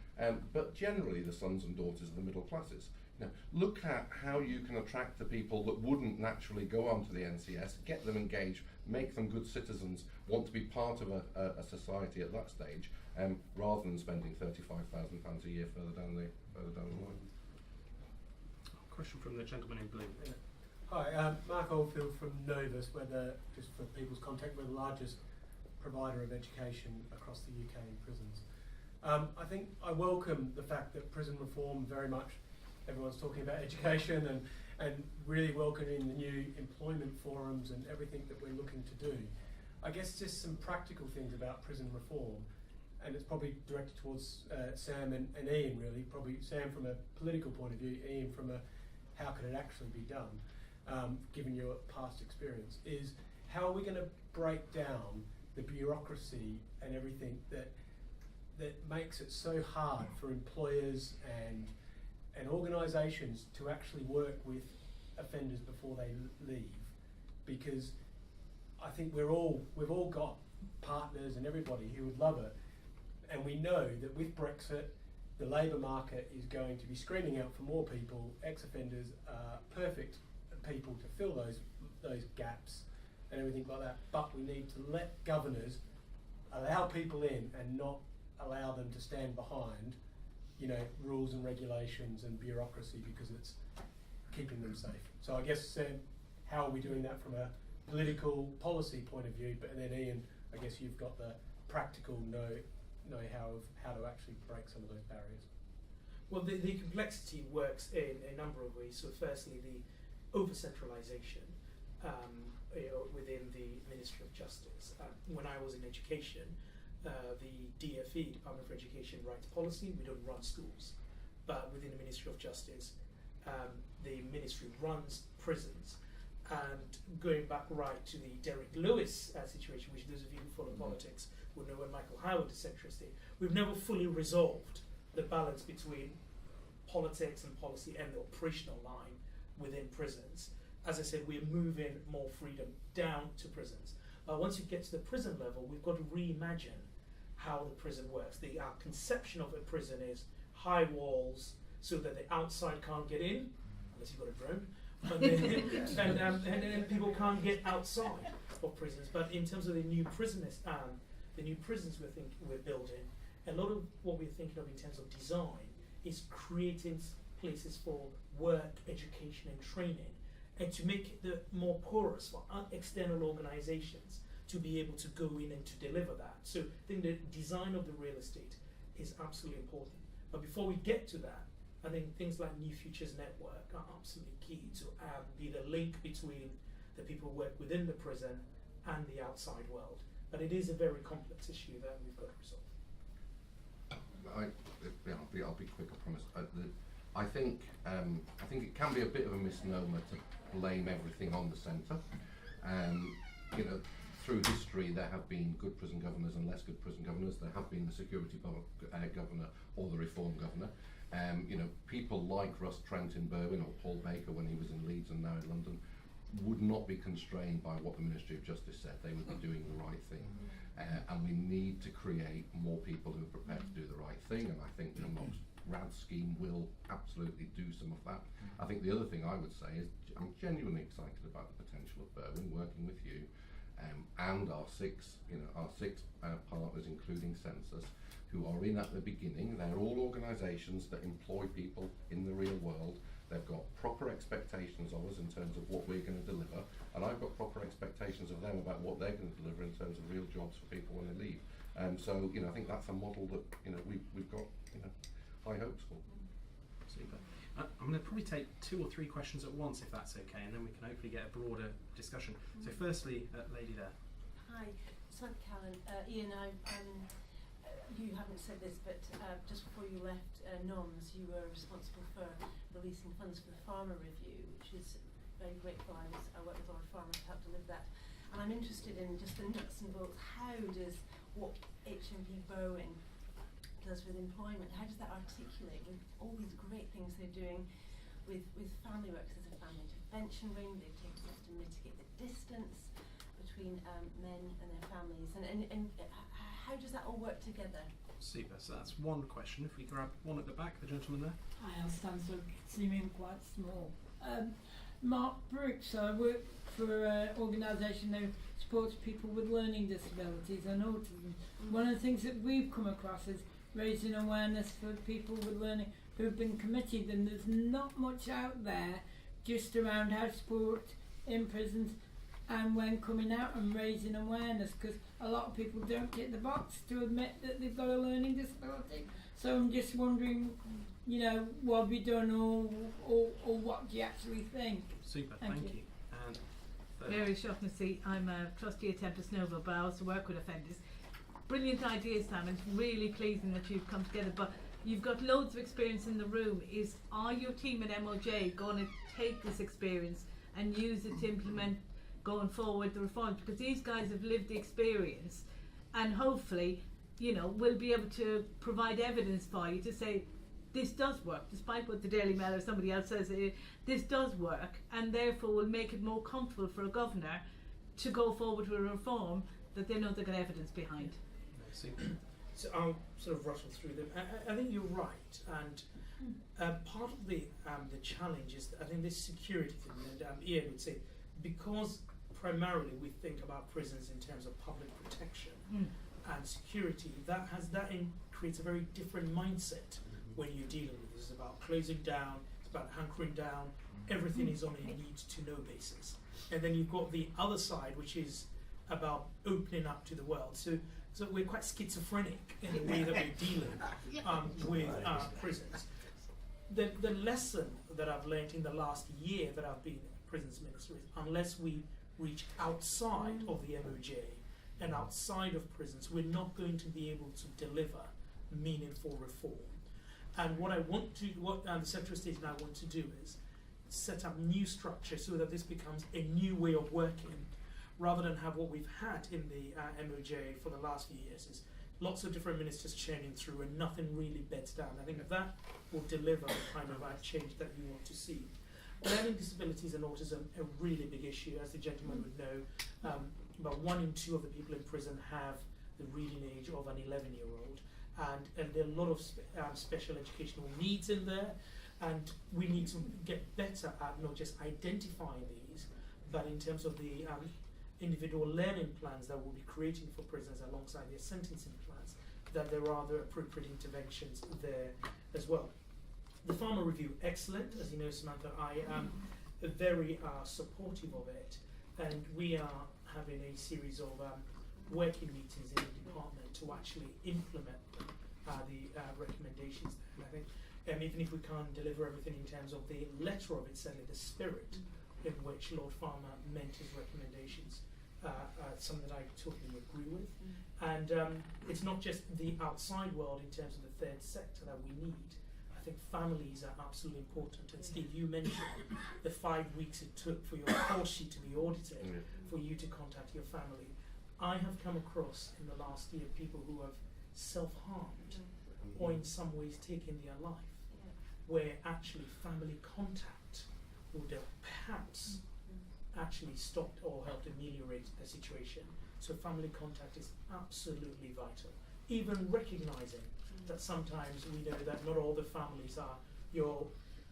but generally the sons and daughters of the middle classes. You know, look at how you can attract the people that wouldn't naturally go onto the NCS, get them engaged, make them good citizens, want to be part of a society at that stage, rather than spending £35,000 a year further down the line. Question from the gentleman in blue. Hi, Mark Oldfield from Novus, just for people's context, we're the largest provider of education across the UK in prisons. I think I welcome the fact that prison reform very much, everyone's talking about education and really welcoming the new employment forums and everything that we're looking to do. I guess just some practical things about prison reform, and it's probably directed towards Sam and Ian really, probably Sam from a political point of view, Ian from a how can it actually be done, given your past experience, is how are we going to break down the bureaucracy and everything that makes it so hard for employers and organisations to actually work with offenders before they leave, because I think we've all got partners and everybody who would love it, and we know that with Brexit the labour market is going to be screaming out for more people. Ex-offenders are perfect people to fill those gaps and everything like that, but we need to let governors allow people in and not allow them to stand behind, you know, rules and regulations and bureaucracy, because it's keeping them safe. So I guess how are we doing that from a political policy point of view? But then Ian, I guess you've got the practical know-how of how to actually break some of those barriers. Well, the complexity works in a number of ways. So firstly, the over-centralisation within the Ministry of Justice. When I was in education, the DFE, Department for Education, writes policy. We don't run schools. But within the Ministry of Justice, the ministry runs prisons. And going back right to the Derek Lewis situation, which those of you who follow politics will know when Michael Howard is centrist, we've never fully resolved the balance between politics and policy and the operational line within prisons. As I said, we're moving more freedom down to prisons. Once you get to the prison level, we've got to reimagine how the prison works. Our conception of a prison is high walls so that the outside can't get in, unless you've got a drone. But then people can't get outside of prisons. But in terms of the new prisons we're building, a lot of what we're thinking of in terms of design is creating places for work, education, and training, and to make it more porous for external organisations to be able to go in and to deliver that. So I think the design of the real estate is absolutely important. But before we get to that, I think things like New Futures Network are absolutely key to be the link between the people who work within the prison and the outside world. But it is a very complex issue that we've got to resolve. I'll be quick, I promise. I think it can be a bit of a misnomer to blame everything on the centre. You know, through history there have been good prison governors and less good prison governors. There have been the security governor or the reform governor. You know, people like Russ Trent in Berwyn or Paul Baker when he was in Leeds and now in London would not be constrained by what the Ministry of Justice said. They would be doing the right thing. And we need to create more people who are prepared to do the right thing, and I think the RAD scheme will absolutely do some of that. I think the other thing I would say is I'm genuinely excited about the potential of Berwyn working with you and our six partners, including Census, who are in at the beginning. They're all organisations that employ people in the real world. They've got proper expectations of us in terms of what we're going to deliver, and I've got proper expectations of them about what they're going to deliver in terms of real jobs for people when they leave. So, you know, I think that's a model that, you know, we've got, you know, high hopes for. Super. I'm going to probably take 2 or 3 questions at once, if that's okay, and then we can hopefully get a broader discussion. So, firstly, lady there. Hi, Samantha Callan. Ian, you haven't said this, but just before you left NOMS, you were responsible for releasing funds for the Farmer Review, which is very grateful. I work with a lot of farmers to help deliver that. And I'm interested in just the nuts and bolts. How does what HMP Berwyn does with employment, how does that articulate with all these great things they're doing with family work? There's a family intervention wing, they take steps to mitigate the distance between men and their families, and how does that all work together? Super, so that's one question. If we grab one at the back, the gentleman there. Hi, I'll stand so seeming quite small. Mark Brooks, I work for an organisation that supports people with learning disabilities and autism. One of the things that we've come across is raising awareness for people with learning who've been committed, and there's not much out there just around how to support in prisons and when coming out and raising awareness, because a lot of people don't tick the box to admit that they've got a learning disability. So I'm just wondering, you know, what have you done or what do you actually think? Super, thank you. And Mary Shaughnessy, I'm a trustee at Tempest Nova, but I also work with offenders. Brilliant idea, Sam. It's really pleasing that you've come together, but you've got loads of experience in the room. Are your team at MOJ going to take this experience and use it to implement going forward the reforms? Because these guys have lived the experience, and hopefully, you know, we'll be able to provide evidence for you to say this does work, despite what the Daily Mail or somebody else says. This does work, and therefore will make it more comfortable for a governor to go forward with a reform that they know they've got evidence behind. So I'll sort of rustle through them. I think you're right, and part of the challenge is, I think, this security thing. And Ian would say, because primarily we think about prisons in terms of public protection and security, that creates a very different mindset when you're dealing with this. It's about closing down, it's about hunkering down. Everything is on a need-to-know basis, and then you've got the other side, which is about opening up to the world. So we're quite schizophrenic in the way that we're dealing with prisons. The lesson that I've learned in the last year that I've been prisons minister is, unless we reach outside of the MOJ and outside of prisons, we're not going to be able to deliver meaningful reform. And what the Secretary of State and I want to do is set up new structures so that this becomes a new way of working, rather than have what we've had in the MOJ for the last few years, is lots of different ministers churning through and nothing really beds down. I think that will deliver the kind of change that you want to see. Learning disabilities and autism are a really big issue, as the gentleman would know. About 1 in 2 of the people in prison have the reading age of an 11-year-old, and there are a lot of special educational needs in there, and we need to get better at not just identifying these, but in terms of the individual learning plans that we'll be creating for prisoners alongside their sentencing plans, that there are the appropriate interventions there as well. The Farmer Review, excellent. As you know, Samantha, I am very supportive of it, and we are having a series of working meetings in the department to actually implement the recommendations there. And I think even if we can't deliver everything in terms of the letter of it, certainly the spirit in which Lord Farmer meant his recommendations, something that I totally agree with. And it's not just the outside world in terms of the third sector that we need. I think families are absolutely important. And Steve, you mentioned the 5 weeks it took for your call sheet to be audited, for you to contact your family. I have come across in the last year people who have self-harmed or in some ways taken their life, where actually family contact would have perhaps actually stopped or helped ameliorate the situation. So family contact is absolutely vital. Even recognizing that sometimes we know that not all the families are your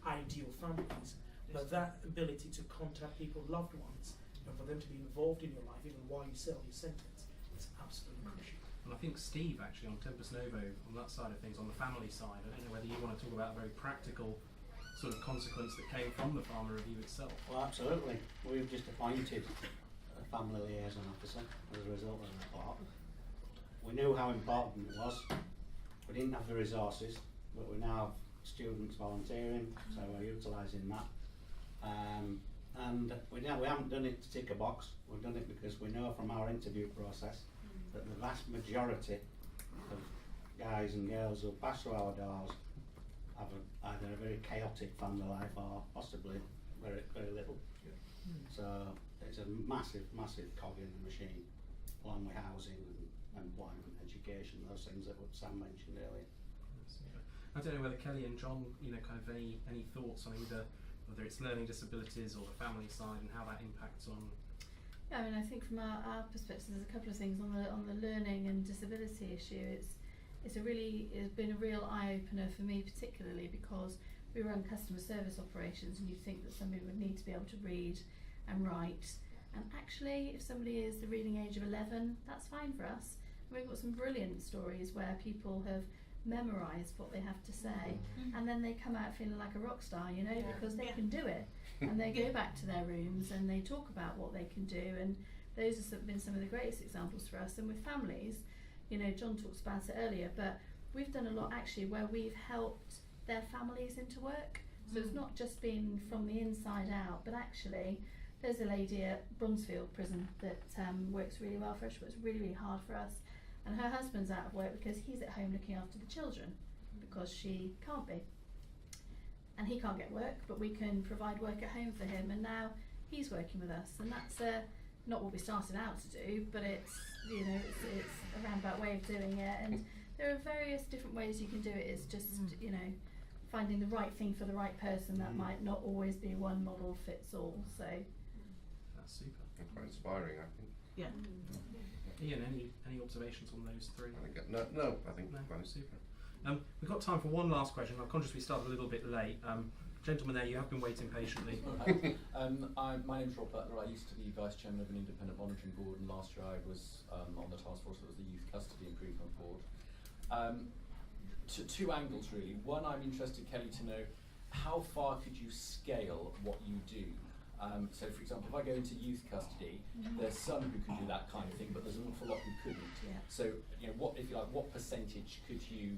ideal families, but that ability to contact people, loved ones, and for them to be involved in your life even while you serve your sentence is absolutely crucial. And I think Steve, actually, on Tempus Novo, on that side of things, on the family side, I don't know whether you want to talk about a very practical sort of consequence that came from the Farmer Review itself. Well, absolutely. We've just appointed a family liaison officer as a result of the report. We knew how important it was. We didn't have the resources, but we now have students volunteering, so we're utilising that. And we haven't done it to tick a box. We've done it because we know from our interview process that the vast majority of guys and girls who pass through our doors have either a very chaotic family life or possibly very, very little. So it's a massive, massive cog in the machine, along with housing and employment, education, those things that Sam mentioned earlier. I don't know whether Kelly and John, kind of any thoughts on either, whether it's learning disabilities or the family side and how that impacts on. Yeah, I mean, I think from our perspective, there's a couple of things on the learning and disability issue. It's been a real eye opener for me, particularly because we run customer service operations, and you think that somebody would need to be able to read and write. And actually, if somebody is the reading age of 11, that's fine for us. We've got some brilliant stories where people have memorised what they have to say, and then they come out feeling like a rock star, because they can do it. And they go back to their rooms and they talk about what they can do, and those have been some of the greatest examples for us. And with families, John talks about it earlier, but we've done a lot actually where we've helped their families into work. So it's not just been from the inside out, but actually there's a lady at Brunsfield Prison that works really well for us, works really, really hard for us. And her husband's out of work because he's at home looking after the children because she can't be. And he can't get work, but we can provide work at home for him, and now he's working with us. And that's not what we started out to do, but it's a roundabout way of doing it. And there are various different ways you can do it. It's just, finding the right thing for the right person. That might not always be one model fits all. So that's super. And quite inspiring, I think. Yeah. Ian, any observations on those three? No, I think super. We've got time for one last question. I'm conscious we started a little bit late. Gentleman there, you have been waiting patiently. My name's Rob Butler. I used to be Vice Chairman of an independent monitoring board, and last year I was on the task force that was the Youth Custody Improvement Board. Two angles really. One, I'm interested, Kelly, to know how far could you scale what you do? So for example, if I go into youth custody, there's some who can do that kind of thing, but there's an awful lot who couldn't. Yeah. So what percentage could you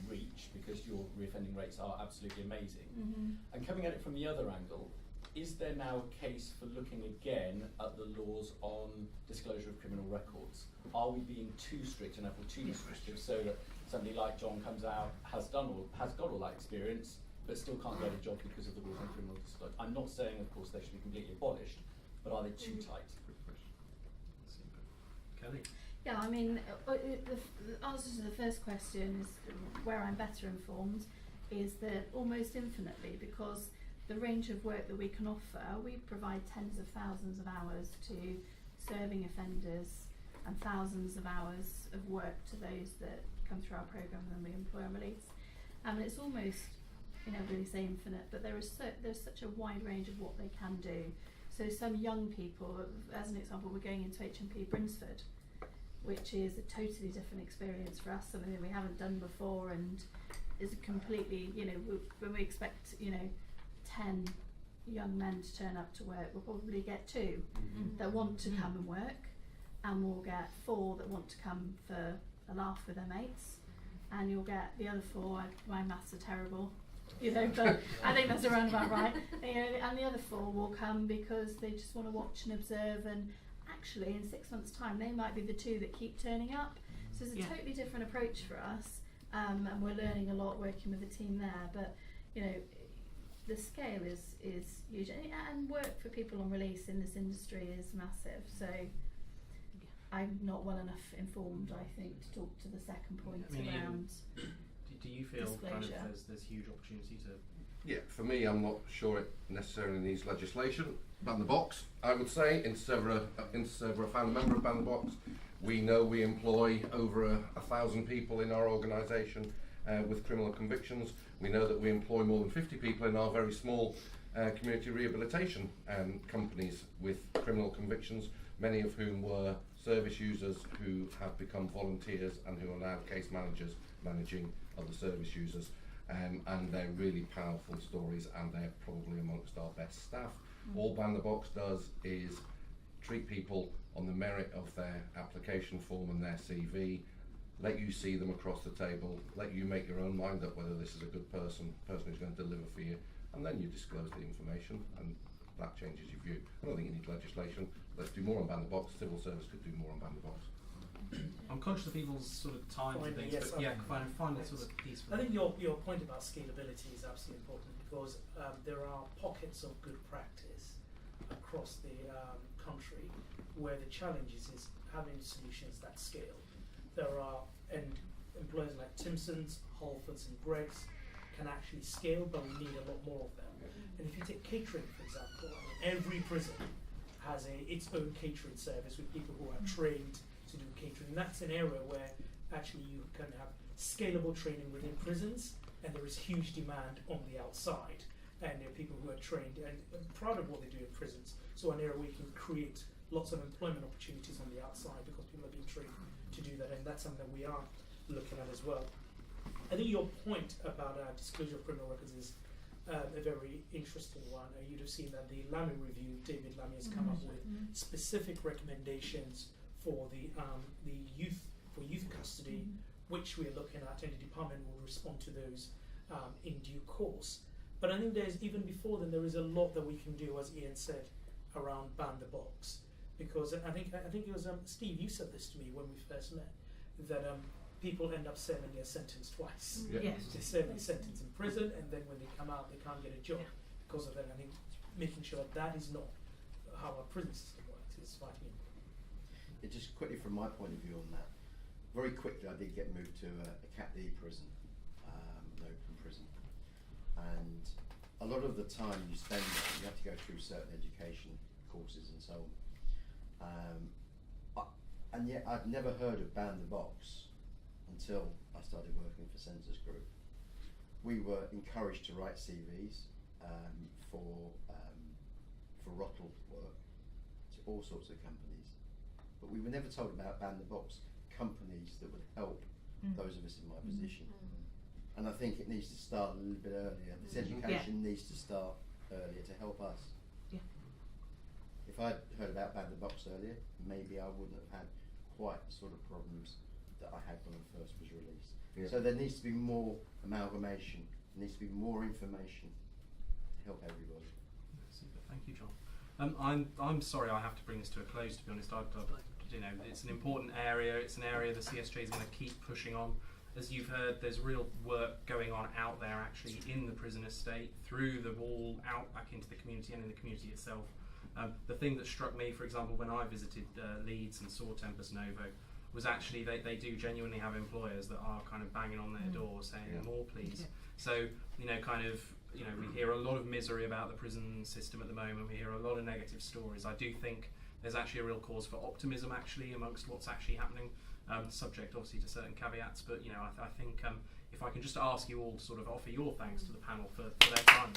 reach, because your reoffending rates are absolutely amazing? And coming at it from the other angle, is there now a case for looking again at the laws on disclosure of criminal records? Are we being too strict and too restrictive, so that somebody like John comes out, has got all that experience, but still can't get a job because of the rules on criminal disclosure? I'm not saying, of course, they should be completely abolished, but are they too tight? Super. Kelly? yeah, I mean, the answer to the first question is where I'm better informed is that almost infinitely, because the range of work that we can offer, we provide tens of thousands of hours to serving offenders and thousands of hours of work to those that come through our programme and then we employ and release. And it's almost, really say infinite, but there's such a wide range of what they can do. So some young people, as an example, we're going into HMP Brinsford, which is a totally different experience for us, something that we haven't done before, and is completely, when we expect, 10 young men to turn up to work, we'll probably get 2 that want to come and work, and we'll get 4 that want to come for a laugh with their mates, and you'll get the other 4, my maths are terrible, but I think that's around about right, and the other 4 will come because they just want to watch and observe, and actually in 6 months' time they might be the 2 that keep turning up. So it's a totally different approach for us, and we're learning a lot working with the team there, but the scale is huge, and work for people on release in this industry is massive. So I'm not well enough informed, I think, to talk to the second point I mean, around do you feel kind disclosure. of there's huge opportunity to? Yeah, for me, I'm not sure it necessarily needs legislation. Ban the box, I would say, in Severa, found a member of Ban the Box. We know we employ over 1,000 people in our organisation with criminal convictions. We know that we employ more than 50 people in our very small community rehabilitation companies with criminal convictions, many of whom were service users who have become volunteers and who are now case managers managing other service users. And they're really powerful stories, and they're probably amongst our best staff. All Ban the Box does is treat people on the merit of their application form and their CV, let you see them across the table, let you make your own mind up whether this is a good person who's going to deliver for you, and then you disclose the information, and that changes your view. I don't think you need legislation. Let's do more on Ban the Box. Civil service could do more on Ban the Box. I'm conscious of people's sort of time and things, Yes, but yeah, find it sort of peaceful. I think your point about scalability is absolutely important, because there are pockets of good practice across the country where the challenge is having solutions that scale. There are employers like Timson's, Halfords and Greggs can actually scale, but we need a lot more of them. And if you take catering, for example, every prison has its own catering service with people who are trained to do catering. And that's an area where actually you can have scalable training within prisons, and there is huge demand on the outside. And there are people who are trained and proud of what they do in prisons. So an area where you can create lots of employment opportunities on the outside because people are being trained to do that, and that's something that we are looking at as well. I think your point about disclosure of criminal records is a very interesting one. You'd have seen that the Lamy review, David Lamy has come up with specific recommendations for the youth custody, which we are looking at, and the department will respond to those in due course. But I think there's, even before then, there is a lot that we can do, as Ian said, around Ban the Box, because I think it was Steve, you said this to me when we first met, that people end up serving their sentence twice. Yeah. Yes. They serve their sentence in prison, and then when they come out, they can't get a job because of that. I think making sure that is not how our prison system works is vitally important. Just quickly from my point of view on that, very quickly I did get moved to a Cat D prison, an open prison, and a lot of the time you spend there, you have to go through certain education courses and so on. And yet I'd never heard of Ban the Box until I started working for Census Group. We were encouraged to write CVs for Rottle work to all sorts of companies, but we were never told about Ban the Box companies that would help those of us in my position. And I think it needs to start a little bit earlier. This education needs to start earlier to help us. Yeah. If I'd heard about Ban the Box earlier, maybe I wouldn't have had quite the sort of problems that I had when I first was released. Yeah. So there needs to be more amalgamation, there needs to be more information to help everybody. Super, thank you, John. I'm sorry I have to bring this to a close, to be honest. You know, it's an important area. It's an area the CSJ is going to keep pushing on. As you've heard, there's real work going on out there, actually, in the prison estate, through the wall, out back into the community and in the community itself. The thing that struck me, for example, when I visited Leeds and saw Tempus Novo, was actually they do genuinely have employers that are kind of banging on their door saying, more please. So, you know, we hear a lot of misery about the prison system at the moment. We hear a lot of negative stories. I do think there's actually a real cause for optimism, actually, amongst what's actually happening, subject obviously to certain caveats, but you know, I think if I can just ask you all to sort of offer your thanks to the panel for their time.